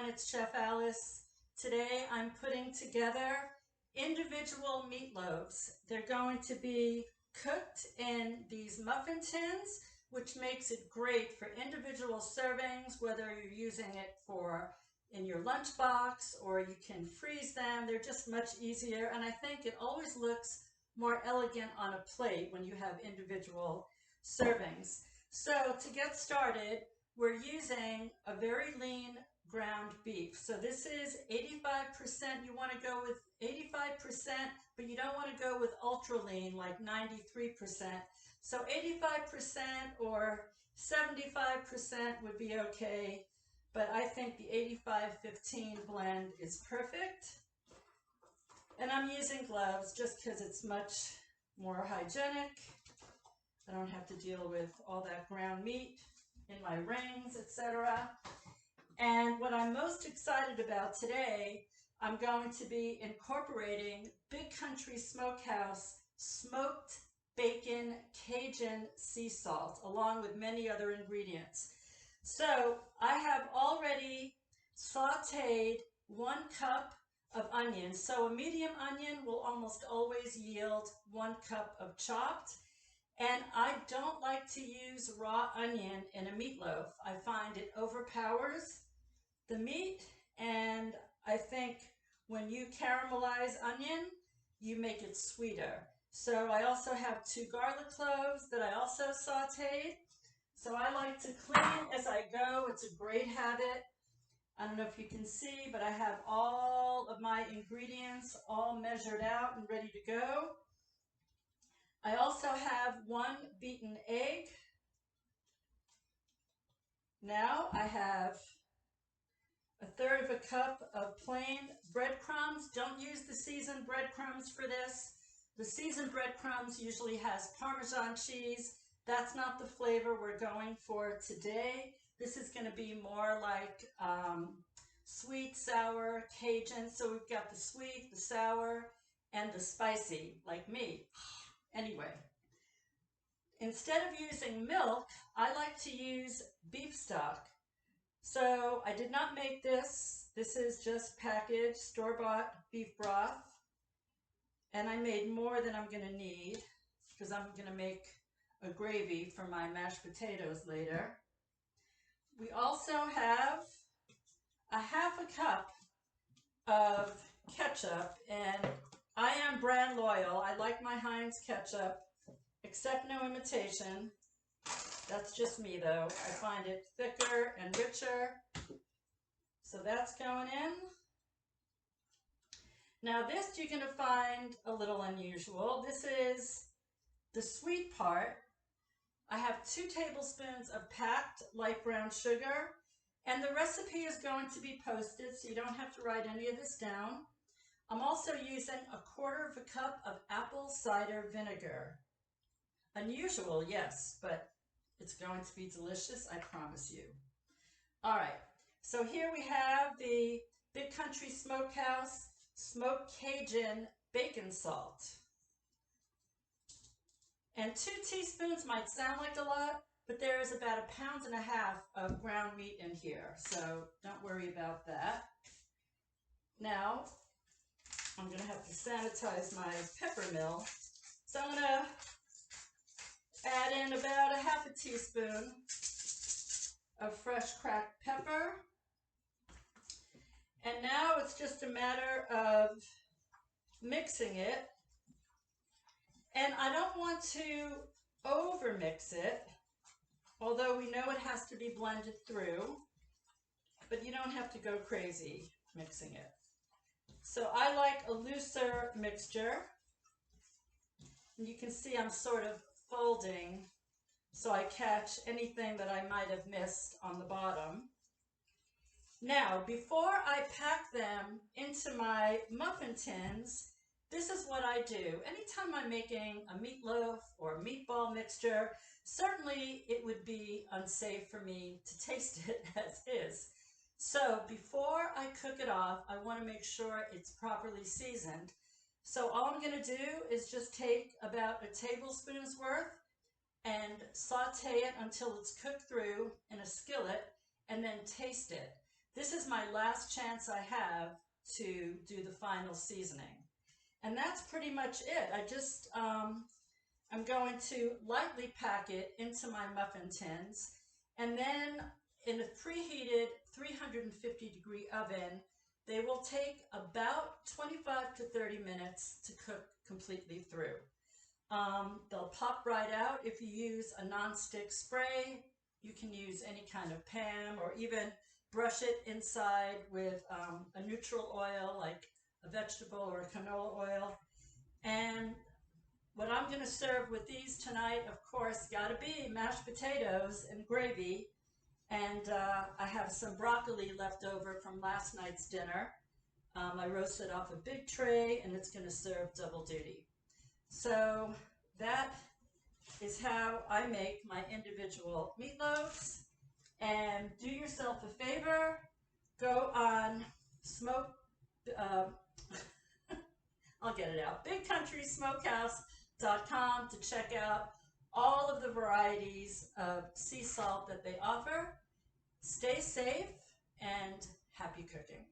it's Chef Alice. Today I'm putting together individual meatloaves. They're going to be cooked in these muffin tins, which makes it great for individual servings, whether you're using it for in your lunchbox or you can freeze them. They're just much easier, and I think it always looks more elegant on a plate when you have individual servings. So to get started, we're using a very lean ground beef. So this is 85%. You want to go with 85%, but you don't want to go with ultra lean like 93%. So 85% or 75% would be okay, but I think the 85-15 blend is perfect. And I'm using gloves just because it's much more hygienic. I don't have to deal with all that ground meat in my rings, etc. And what I'm most excited about today, I'm going to be incorporating Big Country Smokehouse smoked bacon Cajun sea salt, along with many other ingredients. So I have already sauteed 1 cup of onions. So a medium onion will almost always yield 1 cup of chopped. And I don't like to use raw onion in a meatloaf. I find it overpowers the meat, and I think when you caramelize onion, you make it sweeter. So I also have 2 garlic cloves that I also sauteed. So I like to clean as I go. It's a great habit. I don't know if you can see, but I have all of my ingredients all measured out and ready to go. I also have 1 beaten egg. Now I have 1/3 of a cup of plain breadcrumbs. Don't use the seasoned breadcrumbs for this. The seasoned breadcrumbs usually has Parmesan cheese. That's not the flavor we're going for today. This is going to be more like sweet, sour, Cajun. So we've got the sweet, the sour, and the spicy, like me. Anyway, instead of using milk, I like to use beef stock. So I did not make this. This is just packaged, store-bought beef broth. And I made more than I'm going to need because I'm going to make a gravy for my mashed potatoes later. We also have a 1/2 cup of ketchup, and I am brand loyal. I like my Heinz ketchup, except no imitation. That's just me though. I find it thicker and richer. So that's going in. Now this you're going to find a little unusual. This is the sweet part. I have 2 tablespoons of packed light brown sugar, and the recipe is going to be posted, so you don't have to write any of this down. I'm also using 1/4 cup of apple cider vinegar. Unusual, yes, but it's going to be delicious, I promise you. All right, so here we have the Big Country Smokehouse smoked Cajun bacon salt. And 2 teaspoons might sound like a lot, but there is about 1.5 pounds of ground meat in here, so don't worry about that. Now, I'm going to have to sanitize my pepper mill. So I'm going to add in about 1/2 teaspoon of fresh cracked pepper. And now it's just a matter of mixing it. And I don't want to over mix it, although we know it has to be blended through, but you don't have to go crazy mixing it. So I like a looser mixture. And you can see I'm sort of folding so I catch anything that I might have missed on the bottom. Now, before I pack them into my muffin tins, this is what I do. Anytime I'm making a meatloaf or meatball mixture, certainly it would be unsafe for me to taste it as is. So before I cook it off, I want to make sure it's properly seasoned. So all I'm going to do is just take about a tablespoon's worth and saute it until it's cooked through in a skillet, and then taste it. this is my last chance I have to do the final seasoning. And that's pretty much it. I'm going to lightly pack it into my muffin tins, and then in a preheated 350-degree oven, they will take about 25 to 30 minutes to cook completely through. They'll pop right out. If you use a non-stick spray, you can use any kind of pan, or even brush it inside with a neutral oil like a vegetable or a canola oil. And what I'm going to serve with these tonight, of course, got to be mashed potatoes and gravy. And I have some broccoli left over from last night's dinner. I roasted off a big tray, and it's going to serve double duty. So that is how I make my individual meatloaves. And do yourself a favor, go on I'll get it out, bigcountrysmokehouse.com to check out all of the varieties of sea salt that they offer. Stay safe and happy cooking.